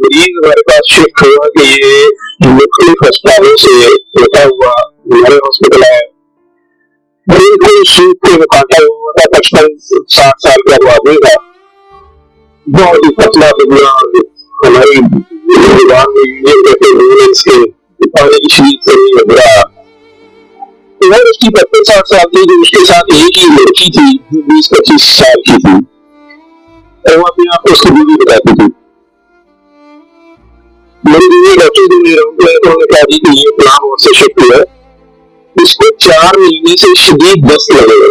मरीज हमारे पास शिफ्ट हुआ कि ये मुख्तलिफ अस्पतालों से होता हुआ हमारे हॉस्पिटल आया। बिल्कुल सूख के काटा हुआ था, 55-60 साल का वो आदमी था, बहुत ही पतला दुबला, हमारी जुबान में यूनियन कहते हैं इसके पानी की शीत से नहीं लग रहा। और उसकी 55-60 साल की, जो उसके साथ एक ही लड़की थी जो 20-25 साल की थी, और वो अपने आप को उसकी बीवी बताती थी। मेरी बीवी डॉक्टर को ले रहा हूँ तो उन्होंने कहा जी कि ये प्लान और से शिफ्ट हुआ, इसको 4 महीने से शदीद दस्त लगे हुए,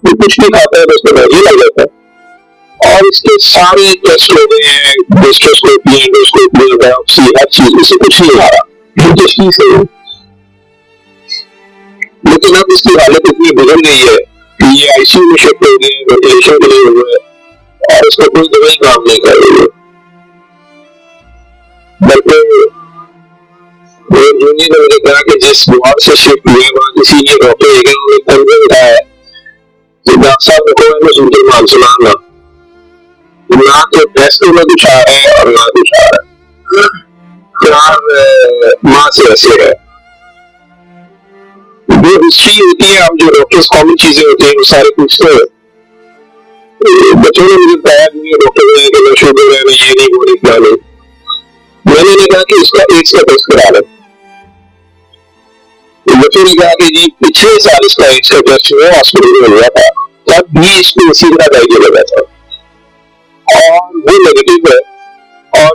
वो कुछ भी खाता है तो उसको दर्द ही लग जाता है, और इसके सारे टेस्ट हो गए हैं, डिस्ट्रोस्कोपी, एंडोस्कोपी, बायोप्सी, हर चीज, इसे कुछ नहीं आ रहा, दिलचस्पी से। लेकिन अब इसकी हालत इतनी बिगड़ गई है कि ये आईसीयू में शिफ्ट हो गए, वेंटिलेशन के लिए हुआ है, और इसको कोई दवाई काम नहीं कर रही है। बल्कि जूनियर ने मुझे कहा कि जिस वार्ड से शिफ्ट हुए वहां किसी ने डॉक्टर है उन्होंने तंज बताया कि डॉक्टर साहब को है सुनते मान सुनाना, ना तो टेस्ट में कुछ आ रहा है और ना कुछ आ रहा है, खराब मां से ऐसे है। जो हिस्ट्री होती है, अब जो डॉक्टर्स कॉमन चीजें होती है वो सारे पूछते हैं। बच्चों ने मुझे बताया डॉक्टर ने कि शुगर है, ये नहीं, वो नहीं, क्या नहीं। मैंने कहा कि इसका एड्स का टेस्ट करा लें। बच्चों ने कहा कि जी पिछले साल इसका एड्स का टेस्ट हुआ, हॉस्पिटल में हुआ था, तब भी इसको इसी तरह आइडिया लगा था और वो नेगेटिव है। और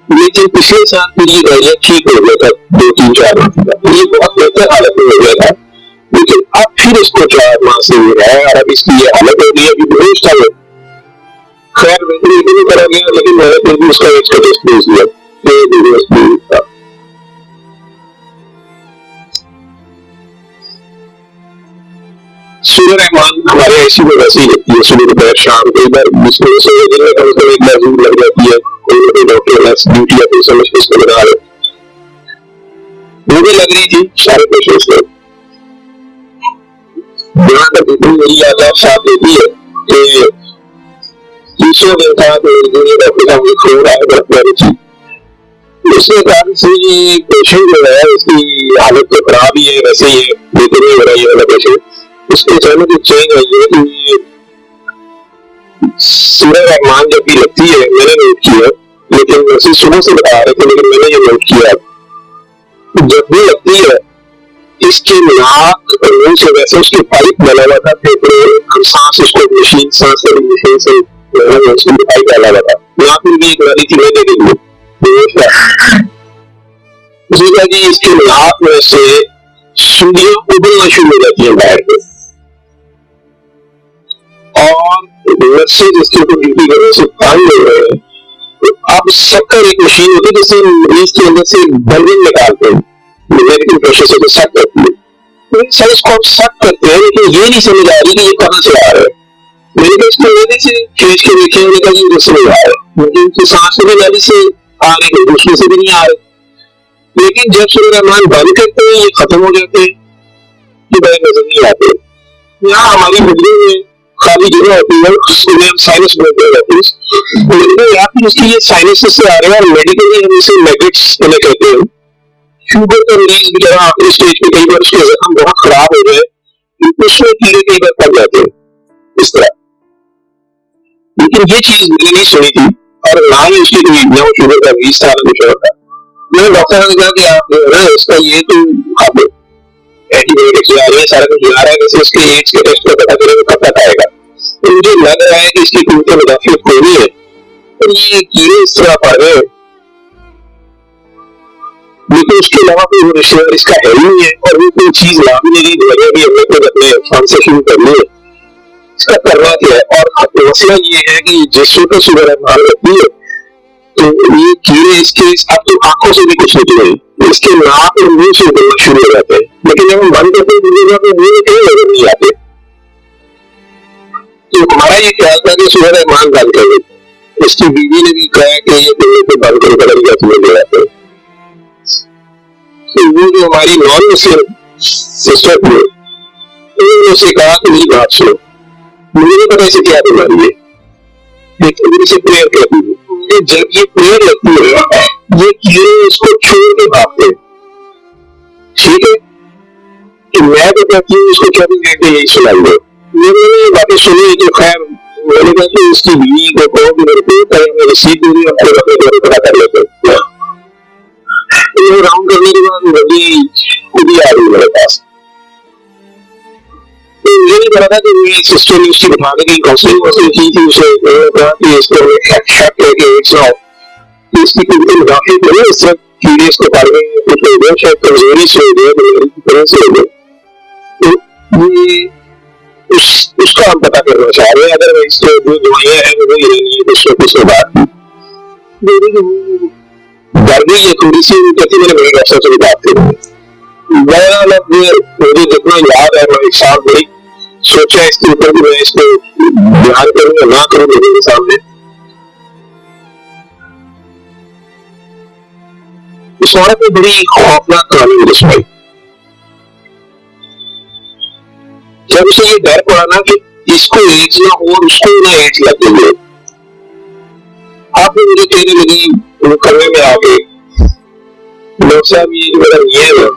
लेकिन पिछले साल फिर ये दर्जा ठीक हो गया था 2-3-4 माह तक, ये बहुत बेहतर हालत में हो गया था, लेकिन अब फिर इसको 4 माह से हो रहा है और अब इसकी ये हालत हो गई है कि बेहोश था वो। खैर वेंटिलेटर भी करा गया, लेकिन मैंने फिर भी उसका एड्स का टेस्ट भेज दिया, बेहोश नहीं था। सूर्य रहमान हमारे ऐसी में वैसे ही लगती है, सुबह दोपहर शाम, कई बार बिस्तर से दिन में कम से कम एक बार जरूर लग जाती है, कोई डॉक्टर ड्यूटी या कोई समझ इसको बना रहे, वो भी लग रही थी सारे पेशेंट्स को। यहाँ तक जितनी मेरी यादाश्त साथ देती है कि तीसरा दिन था तो जूनियर डॉक्टर का मुझे फोन आया डॉक्टर थी, उसके कारण से ये पेशेंट जो है उसकी हालत तो खराब ही है, वैसे ही है, बेहतर नहीं हो रहा है वाला पेशेंट। उसके अचानक एक चेंज आई है कि सूर्य रहमान जब भी लगती है, मैंने नोट किया, लेकिन वैसे सुबह से बता रहे थे, लेकिन मैंने ये नोट किया जब भी लगती है इसके नाक और मुंह से वैसे उसकी पाइप बना हुआ था, हम सांस उसको मशीन सांस मशीन से उसकी पाइप डाला हुआ था, नाक में भी एक नदी थी, मैंने देखी उसने कहा कि इसके नाक में से सुंडियां उबलना शुरू हो जाती है बाहर के, और नर्सेज जिसके ऊपर ड्यूटी करने से तंग हो रहे हैं। तो अब शक्कर एक मशीन होती है जिससे मरीज के अंदर से बलगम निकालते हैं, नेगेटिव प्रेशर से सक करती है, तो सर इसको सक करते हैं, लेकिन ये नहीं समझ आ रही कि ये कहां से आ रहा है। मेरे को इसको लेने से खींच के देखे उन्होंने कहा इधर से नहीं आ रहा है, मुझे उनकी सांस में नाली से आ रही है, दूसरे से भी नहीं आ रहे। लेकिन जब सूर्य रहमान बंद करते हैं ये खत्म हो जाते हैं, ये बड़े नजर नहीं आते। यहाँ हमारी बिल्डिंग में खाली जगह होती है, साइनस बोलते हैं, लेकिन यहाँ पर उसकी ये साइनस से आ रहे हैं और मेडिकली हम इसे मैग्नेट्स कहते हैं। शुगर का मरीज बेचारा आखिरी स्टेज पे कई बार उसके जख्म बहुत खराब हो गए, उसमें कीड़े कई बार पड़ जाते हैं इस तरह। लेकिन ये चीज मैंने नहीं सुनी थी और ना ही उसकी कोई शुगर का मरीज था ना कुछ और था। मैंने डॉक्टर ने कहा कि आप जो है इसका ये तो आप एंटीबायोटिक्स ला रहे हैं, सारा कुछ ला रहा है, वैसे इसके एड्स के टेस्ट का पता करेंगे कब तक आएगा। तो मुझे लग रहा है कि इसकी कीमतें मुदाफियत होनी है, तो ये कीड़े इस तरह पड़ गए, लेकिन उसके अलावा कोई रिश्तेदार इसका है ही नहीं है, और वो कोई चीज ला भी नहीं, दवाइयां भी हमने खुद अपने फंड से शुरू करनी है, इसका करना क्या है। और मसला ये है कि जिस वक्त शुगर रहमान लगती है तो ये कीड़े इसके अब तो आंखों से भी कुछ निकले, इसके नाक और मुंह से उगलना शुरू हो जाते हैं, लेकिन जब हम बंद करते हैं तो मुंह में कहीं नजर नहीं आते। तो हमारा ये ख्याल था कि शुगर रहमान बंद कर देते, इसकी बीवी ने भी कहा कि ये को बंद कर ले जाते हैं। तो वो जो हमारी नॉन मुस्लिम सिस्टर थे उन्होंने उसे कहा कि मेरी बात सुनो, मुझे नहीं पता इसे क्या बीमारी है, से प्रेयर करती है। जब ये प्रेयर लगती है, ये कीड़े उसको छोड़ के भागते हैं। ठीक है, तो मैं तो कहती हूँ इसको 24 घंटे यही सुनाई दो। मैंने बातें सुनी तो खैर मैंने कहा कि इसकी बीवी को कहो कि मेरे पेट है, मैं रिसीव दे रही हूँ, अपने घर पता कर लेते। राउंड करने के बाद नदी खुद ही आ रही मेरे पास। तो ये नहीं पता था कि मेरी सिस्टर ने उसकी दिखाने की काउंसलिंग वॉसलिंग की थी। उसे कहा कि इसको शक है कि इट्स नॉट, इसकी कोई मुदाफियत नहीं है, इस कीड़े इसको पालने में कुछ हो गया, शायद कमजोरी से हो गया, बीमारी की तरह से हो गया। तो ये उसका हम पता करना चाह रहे हैं। अगर इसके जो दवाइयां हैं वो ही नहीं है, कुछ कुछ के बाद डर गई है थोड़ी सी, कहती मैंने मेरी डॉक्टर से बात करी। मुझे जितना याद है, मैं एक साल बड़ी सोचा इसके ऊपर कि मैं इसको ध्यान करूँ या ना करूँ लोगों के सामने। इस औरत में बड़ी खौफनाक कहानी मुझे सुनाई। जब उसे ये डर पड़ा ना कि इसको एड्स ना हो और उसको ना एड्स लग गई है, आप मुझे कहने लगी वो कमरे में आके, डॉक्टर साहब ये मेरा ये है,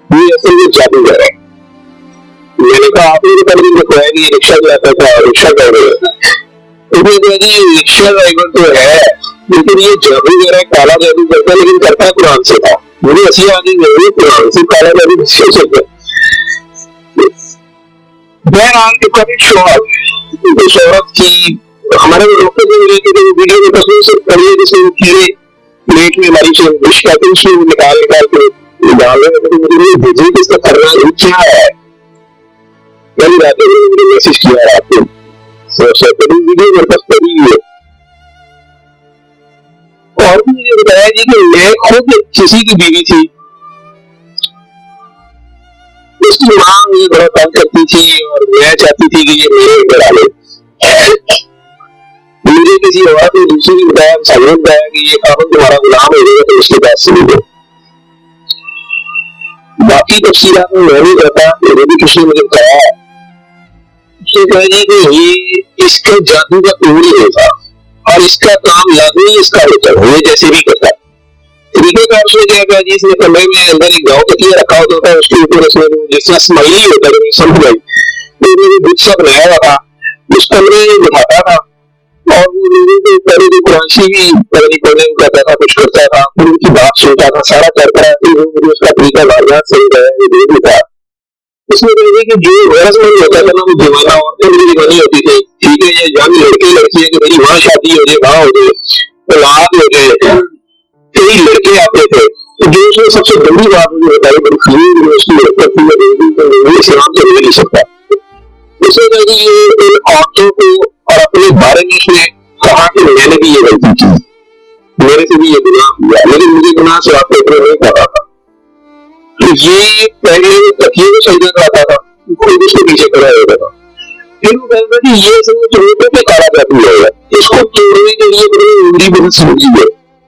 ये असल में जादूगर है। मैंने कहा आपने तो कभी बताया कि रिक्शा चलाता था, रिक्शा ड्राइवर है। उसने कहा जी रिक्शा ड्राइवर तो है, लेकिन ये जादूगर है, काला जादू करता है, लेकिन करता कुरान से था। मुझे ऐसी आ गई नहीं, कुरान से काला जादू किससे सकता है। बहरहाल के कभी शोहरत की हमारे डॉक्टर ने वीडियो में तस्वीर से पड़ी है, जिसमें कीड़े प्लेट में हमारी जो डिश कहते हैं उसमें निकाल के डाल रहे हैं। मुझे भेजे कि इसका करना क्या है, कल रात मुझे मैसेज किया है आपको, वीडियो मेरे पास पड़ी है। और भी मुझे बताया जी कि मैं खुद किसी की बीवी थी, उसकी माँ मुझे बड़ा तंग करती थी और मैं चाहती थी कि ये मेरे घर आ ले। मुझे किसी और ने दूसरे ने बताया, सामने बताया कि ये काम तुम्हारा गुलाम हो जाएगा तो उसके पास सुनी दो। बाकी तफसीलात में मैं नहीं करता, मुझे भी किसी ने मुझे बताया, उसने कहा जी कि ये इसके जादू का कोई नहीं होता और इसका काम लागू ही इसका होता है, ये जैसे भी करता है। तरीकेकार उसने क्या कहा जी, इसने कमरे में अंदर एक गाँव तकिया रखा होता था, उसके ऊपर उसने जिस तरह स्माइली होता है समझ गई, तो उन्होंने बुक सा बनाया हुआ था, उस कमरे में बिठाता था और वो लोगों को पहले जो कुरान भी पढ़ने करता था, कुछ करता था, फिर उनकी बात सुनता था, सारा करता है। फिर वो मुझे उसका तरीका वारदात सही है वो दे देता। उसने कहा कि जो गैरतमंद होता था ना, वो दीवाना औरतें मेरी दीवानी होती थी। ठीक है, ये जान लड़के लड़की है कि मेरी वहां शादी हो जाए, वहां हो जाए, तलाक हो जाए, कई लड़के आते थे। तो जो उसमें सबसे बड़ी बात मुझे बताई, बड़ी खलील उसकी हरकत थी, इस्लाम से मिल नहीं सकता। उसने कहा कि ये इन औरतों को और अपने बारे में उसने कहा कि मैंने भी ये गलती की, मेरे से भी ये गुनाह हुआ, लेकिन मुझे गुनाह से आपको इतना नहीं पता था। तो ये पहले तकिए को सजदा कराता था, खुद उसके पीछे खड़ा होता था। फिर वो कहता कि ये सब चोटों पे काला जादू होगा, इसको तोड़ने के लिए मैंने उंगली बहुत समझी है।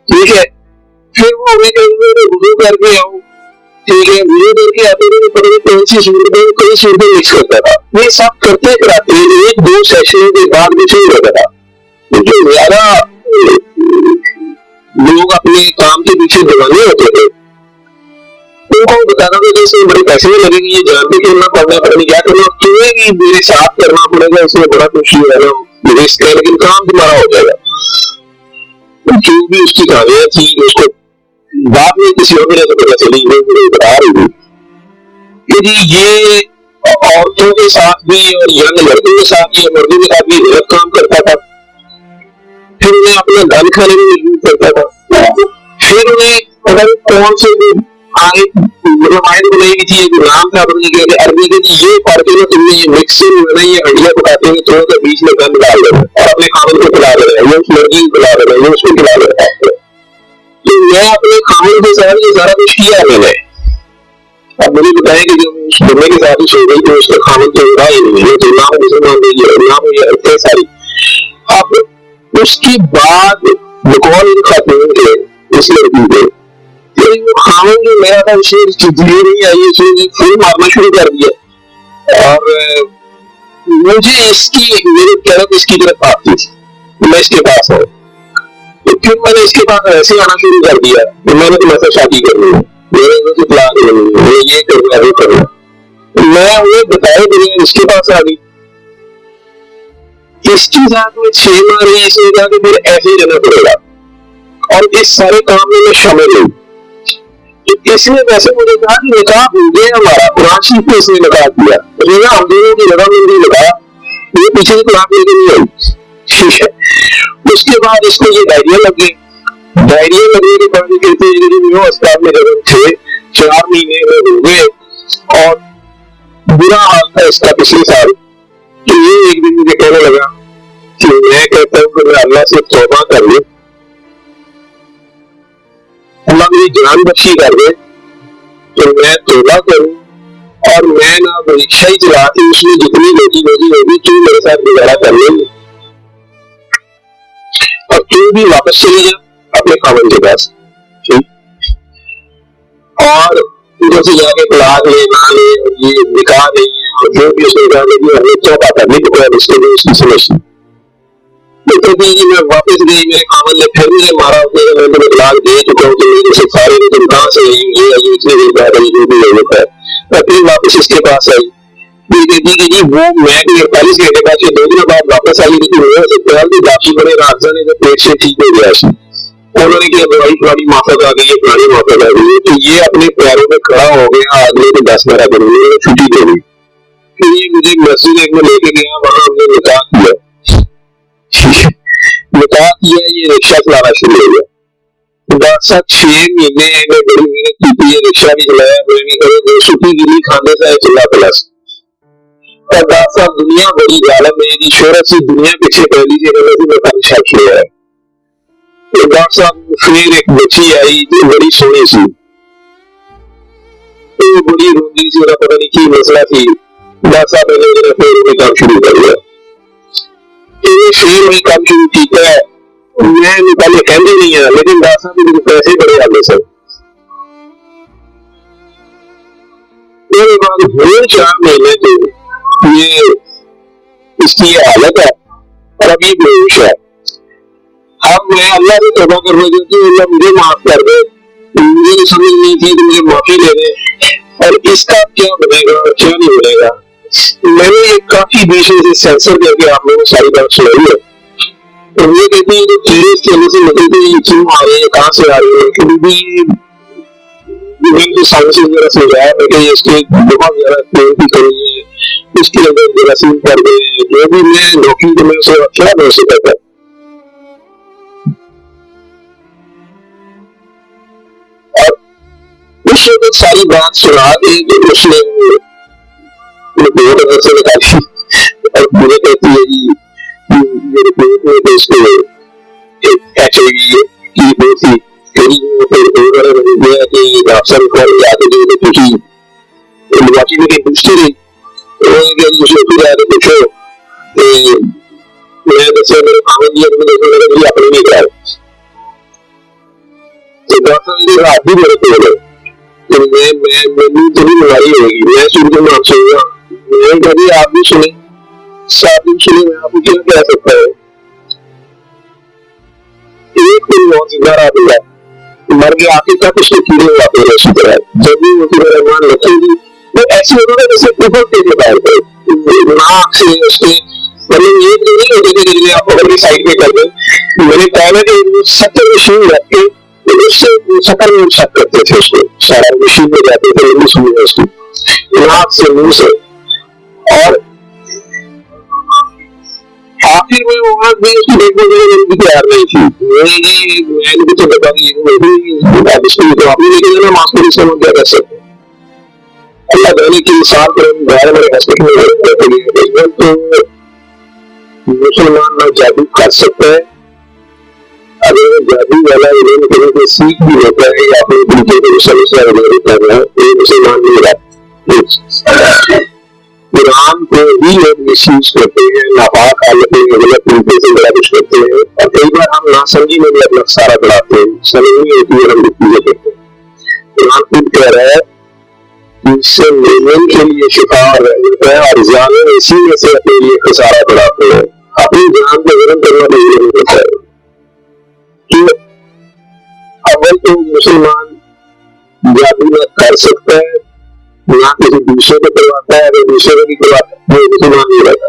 ठीक है, फिर वो हमें कहेंगे वुज़ू करके आओ, ठीक है, वुज़ू करके आते थे, पता कौन सी सूरतें कई सूरतें मिक्स करता था। ये सब करते कराते एक दो सेशन के बाद भी सही होता था। जो ज्यादा लोग अपने काम के पीछे दीवाने होते थे, उनको बताना था जैसे बड़े पैसे में लगेंगे, ये जानते कि ना पढ़ना पड़ेगा, क्या करना, तुम्हें भी मेरे साथ करना पड़ेगा, इसमें बड़ा कुछ नहीं है ना, रिस्क है, लेकिन काम तुम्हारा हो जाएगा। जो भी उसकी कहानियां थी, उसको बाद में किसी और ने पता चली, वो मुझे बता रही थी कि जी ये औरतों के साथ भी और यंग लड़कों के साथ भी, मर्दों के साथ भी गलत काम करता था। फिर उन्हें अपना धन खाने में मजबूर करता था। फिर उन्हें पता नहीं कौन से आगे रामायण बनाई गई थी, एक नाम था अरबी के, ये पढ़ के तुमने ये मिक्सिंग है ना, ये हड्डियां पकाते हैं, थोड़ा सा बीच में गंद डाल देना और अपने खामन को खिला देना, ये उस लड़की को खिला देना, ये उसको खिला देना। तो मैं अपने खामन के साथ ये सारा कुछ किया मैंने। अब मुझे बताया कि जब उस बंदे के साथ सो गई तो उसका खामन तो रहा ही नहीं, तो नाम मुसलमान देगी, नाम ये इतने सारी। अब उसके बाद बकौल इन खातून के उस लड़की के खामन जो मेरा था उसने चिड़चिड़ी नहीं आई, उसने फूल मारना शुरू कर दिया और मुझे इसकी मेरे तरफ इसकी तरफ आती थी, मैं इसके पास आऊँ, तो क्यों मैंने इसके पास ऐसे आना शुरू कर दिया, तो मैंने तो मतलब शादी करनी है, मेरे तो प्लान करनी है, ये करना वो करना, मैं उन्हें बताए बिना इसके पास आ गई। इसके साथ में 6 माह रही, इसने कहा कि फिर ऐसे ही रहना पड़ेगा, और इस सारे काम में मैं शामिल हूँ। तो इसने वैसे मुझे कहा कि निकाह हो गया हमारा, कुरान शरीफ में इसने निकाह किया, तो हम दोनों की रजामंदी निकाह, ये पीछे की कुरान लेके नहीं आई, ठीक है। उसके बाद इसको ये डायरिया लग गई, डायरिया लगने के बाद कहते अस्पताल में जब थे 4 महीने में हो गए, और बुरा हाल था इसका पिछले साल। तो ये एक दिन मुझे कहने लगा कि मैं कहता हूँ कि मैं अल्लाह से तौबा कर लूं, अल्लाह मेरी जान बख्शी कर दे, तो मैं तौबा करूं और मैं ना रिक्शा ही चला के उसमें जितनी रोजी होगी तू मेरे साथ गुजारा कर लेंगे, और तू भी वापस चली जा अपने खामन के पास, ठीक। और उधर से जाके तलाक ले ना ले, ये निकाह नहीं है, और जो भी उसने कहा कि हमें क्या पता नहीं तो इसके लिए उसकी समझ तो मैं वापस गई, मेरे खामन ने फिर मुझे मारा, मैं तुम्हें तलाक दे चुका हूँ, तो से सारे तुम कहाँ से ये इतने दिन बाद जो भी होता है, मैं फिर वापस इसके पास आई, कहती कि जी वो मैं 48 घंटे बाद 2 दिन बाद वापस आई, लेकिन हो सकता है कि बाकी बड़े राजा ने जब पेट से ठीक हो गया, उन्होंने क्या दवाई पुरानी माफक आ गई है, पुरानी माफक आ गई है, तो ये अपने पैरों में खड़ा हो गया, अगले को 10-12 दिन में छुट्टी दे दी। फिर ये मुझे मस्जिद एक में लेके गया, वहां हमने निकाह किया, निकाह किया, ये रिक्शा चलाना शुरू हो गया। डॉक्टर साहब 6 महीने में बड़ी मेहनत की थी, रिक्शा भी चलाया, मैं भी करो सूखी गिरी खाने का चिल्ला प्लस, और डॉक्टर साहब दुनिया बड़ी जालम है, मेरी शोहरत से दुनिया पीछे पहली जगह में मैं परेशान हुआ है। तो डॉक्टर साहब फिर एक बच्ची आई जो बड़ी सोनी सी, तो बड़ी रोंदी सी, पता नहीं की मसला थी, डॉक्टर साहब ने फिर काम शुरू कर दिया, फिर वही काम शुरू किया है, मैं पहले कहते नहीं है, लेकिन डॉक्टर साहब मुझे पैसे बड़े आगे सर, मेरे बाद हुए 4 महीने तो ये इसकी हालत है, और अभी बेहोश है। अब मैं अल्लाह से तौबा करना चाहती हूँ, अल्लाह मुझे माफ कर दे, मुझे समझ नहीं थी तो मुझे माफी दे दे, और इसका क्या बनेगा और क्या नहीं बनेगा। मैंने काफी बीच में सेंसर करके आप लोगों को सारी बात सुनाई है, तो ये कहती है जो कीड़े इसके अंदर से निकलते हैं क्यों आ रहे हैं, कहाँ से आ रहे हैं, क्योंकि साइंस वगैरह समझाया कि इसके बहुत ज्यादा पेड़ की कमी है, इसके अंदर जरासीम कर दे, जो भी मैं नौकरी को मैं उसे क्या मैं उसे कहता है। उस वक्त सारी बात सुना दी तो उसने बहुत अंदर से निकाली, और मुझे कहती है जी मेरे पेट में तो इसको HIV की बहुत ही गया कि अफसर को आगे जो क्योंकि वाकई में पूछती रही, मुझे फिर आगे पूछो, मैं दसे मेरे खामन जी अपने नहीं करा, तो डॉक्टर मेरे हाथ भी मेरे को बोले मैंने तो बीमारी होगी, मैं सुनते में आपसे होगा, मैं कभी आप भी सुने, साथ भी सुने, मैं आपको क्या कह सकता है। एक दिन बहुत जिंदा रहा मिला, मर गया, आखिर तक उसके कीड़े आते रहे उसी तरह, जब भी वो रहमान रखेगी तो ऐसे उन्होंने जैसे ऊपर के बाहर पे नाक से उसके मतलब ये नहीं होते कि आप अपनी साइड में कर दें, मैंने कहा कि सत्तर में शुरू रख के उससे सफर में छक करते थे, उसको सारा मशीन में जाते थे, उसकी नाक से मुंह से, और आखिर में वहां भी उसकी देखने के लिए भी तैयार नहीं थी। मैंने भी तो बता दी तो आपने लेके जाना मास्क को इसमें क्या कर सकते हैं, अल्लाह जाने की इंसान पर बाहर मेरे हॉस्पिटल में तो मुसलमान ना जादू कर सकता है, अगर जादू वाला इन्होंने कहीं से सीख भी होता है या अपने तरीके को समस्या कर रहा है तो मुसलमान नहीं रहा। कुरान को भी लोग मिसयूज करते हैं, नापाक हालतें गलत तरीके से बड़ा कुछ करते हैं, और कई बार हम नासमझी में भी अपना सारा बढ़ाते हैं, समझ नहीं होती है हम चीजें करते हैं। कुरान खुद कह रहा है इससे नियमन के लिए शिफा रहता है और जालिम इसी में से अपने लिए खसारा बढ़ाते हैं, अपनी जान को गरम करना नहीं होता है। तो अव्वल तो मुसलमान जादू न कर सकता है, ना किसी दूसरे को करवाता है, अगर दूसरे को भी करवाता है वो मुसलमान नहीं रहता।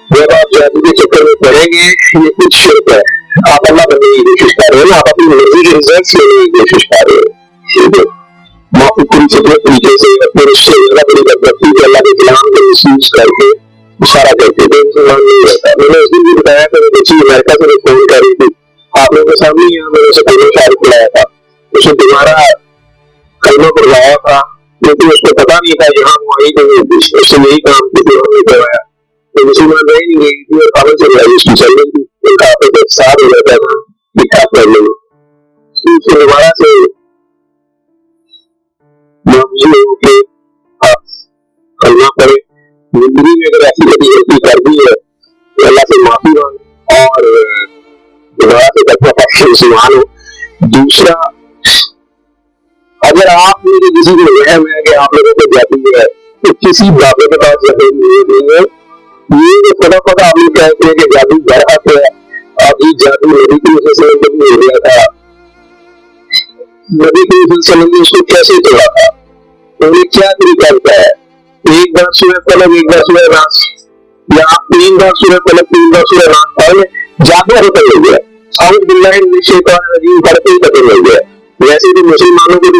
जब आप जादू के चक्कर में पड़ेंगे ये कुछ होता है, आप अल्लाह बनने की कोशिश कर रहे हो ना, आप अपनी मर्जी के रिजल्ट लेने की कोशिश कर रहे हो, ठीक है। माफी पूरी तरीके से अपने रिश्ते ज्यादा बड़ी बदबख्ती के अल्लाह के कलाम को मिसयूज करके इशारा करके तो मुसलमान नहीं रहता। मैंने उस दिन भी बताया था, बच्ची अमेरिका से फोन कर रही थी, आप लोगों के सामने यहाँ मैंने उसे पहले शायद बुलाया था, उसे दोबारा कलमा करवाया था, लेकिन उसको पता नहीं था यहाँ वहीं तो उससे यही काम करवाया तो मुसलमान रह नहीं गई थी और पागल चल रही उसकी चल रही थी, उनका आपस साथ हो जाता था ठीक ठाक कर लेंगे। उससे दोबारा से के आप कलमा पड़े, जिंदगी में अगर ऐसी कभी गलती कर दी है तो अल्लाह से माफी मांगे और दोबारा से कलमा मुसलमान हो। दूसरा, अगर आप मुझे किसी को वहम है कि आप लोगों को जाती है तो किसी बाबे के पास जाते नहीं है, ये जो फटाफट आप लोग कहते हैं कि जादू घर आते हैं, अभी जादू नबी की वजह से कभी हो गया था, नबी की वजह से उसको कैसे तोड़ा था, उन्हें क्या तरीका होता है, एक बार सूरह फलक एक बार सूरह नास या आप 3 बार सूरह फलक 3 बार सूरह नास पढ़ जादू खत्म हो गया, औज़ बिल्लाहि मिनश शैतानिर रजीम पढ़ते ही खत्म हो गया। वैसे तो मुसलमानों को तो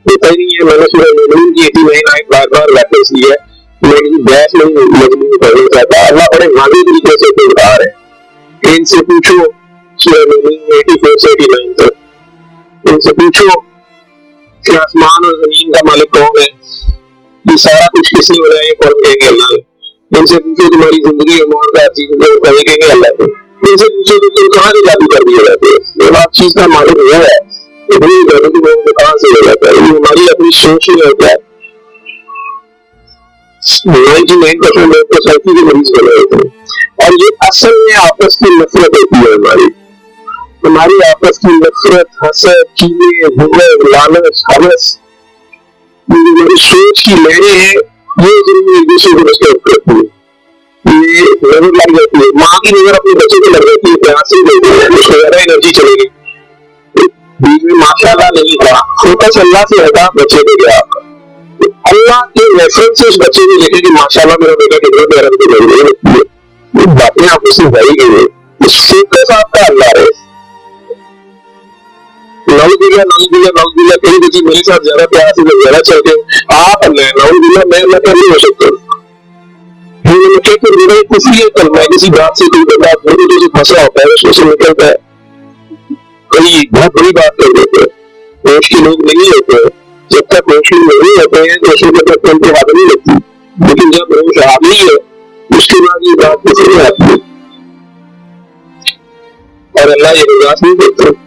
होता ही नहीं है, मैंने सूरह मोमिन की 89 आयत बार बार रेफरेंस की है, लेकिन बहस नहीं मजबूर करना चाहता। अल्लाह बड़े वाज़ेह तरीके से तो बता रहे हैं, इनसे पूछो सूरह मोमिन 84 से 89 तक, इनसे पूछो कि आसमान और जमीन का मालिक कौन है, ये सारा कुछ किसने बनाया है, कौन कहेंगे अल्लाह ने। इनसे पूछो तुम्हारी जिंदगी और मौत का चीज को कहेंगे अल्लाह ने। इनसे पूछो तो तुम कहाँ से जादू कर दिए जाते हो, जब आप चीज का मालिक वो है तो वही जादू तो कहाँ से हो जाता है, ये हमारी अपनी सोच में होता है। 99% लोग तो सैंती के मरीज बने होते हैं और ये असल में आपस की नफरत होती है, हमारी आपस की नफरत, हसद, कीने, गुस्सा, लालच, हवस, हमारी सोच की लहरें हैं, ये जरूर एक दूसरे को डिस्टर्ब करती है। ये नजर लग जाती है, माँ की नजर अपने बच्चे को लग जाती है, प्यार से देती है, उसको ज्यादा एनर्जी चलेगी। बीच में माशाल्लाह नहीं था, फोकस अल्लाह से हटा बच्चे पे गया, अल्लाह के रेफरेंस से उस बच्चे ने लिखे कि माशाल्लाह मेरा बेटा कितना प्यारा है, ये बातें आपको सिखाई गई है, फोकस आपका अल्लाह है। नौजुबिल्ला कहीं बच्ची मेरे साथ ज्यादा प्यार से ज्यादा चलते आप नौजुबिल्ला मैं अल्लाह का नहीं हो सकता, इसलिए कल मैं किसी बात से कोई बंदा मेरे जो फंसा होता है उसको से निकलता है, कई बहुत बड़ी बात कर देते हैं, होश के लोग नहीं होते, जब तक होश नहीं होते हैं तो उसमें तक उनके हाथ नहीं लगती, लेकिन जब होश आ गई है उसके बाद ये बात किसी नहीं आती है और अल्लाह ये बर्दाश्त नहीं करते।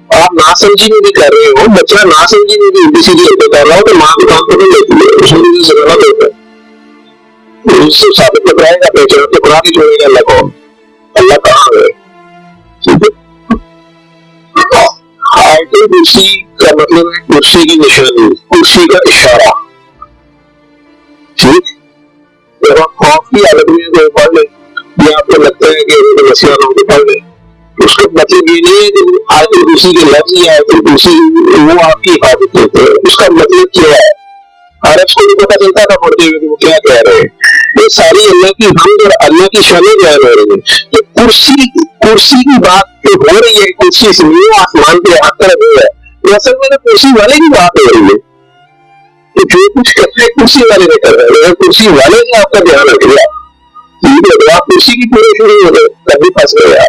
आप नासमझी में भी कर रहे हो, बच्चा नासमझी में भी उल्टी सीधी हरकत कर रहा हो तो माँ को काम पकड़ लेती है, उसमें से गलत होता है, उससे साबित कराएगा पहचान तो बना के छोड़ेगा अल्लाह को, अल्लाह कहाँ है, ठीक है। आयतुल कुर्सी का मतलब है कुर्सी की निशानी, कुर्सी का इशारा, ठीक। जब आप खौफ की हालत में तो पढ़ लें या आपको लगता है कि मसला ना हो तो पढ़ लें, उसका मतलब ये नहीं है कि आयतुल कुर्सी के लफ्ज या आयतुल कुर्सी वो आपकी हिफाजत करते हैं, उसका मतलब क्या है, अरब को भी पता चलता था पढ़ते हुए वो क्या कह रहे हैं, ये सारी अल्लाह की हमद और अल्लाह की शानें बयान हो रही है। तो कुर्सी की बात जो हो रही है, कुर्सी इसलिए आसमान के हाथ तरफ है, तो असल में कुर्सी वाले की बात हो रही है, तो जो कुछ करते हैं कुर्सी वाले ने कर रहे हैं, कुर्सी वाले ने आपका ध्यान रख लिया, आप कुर्सी की पूरे शुरू हो गए तब भी फंस गए।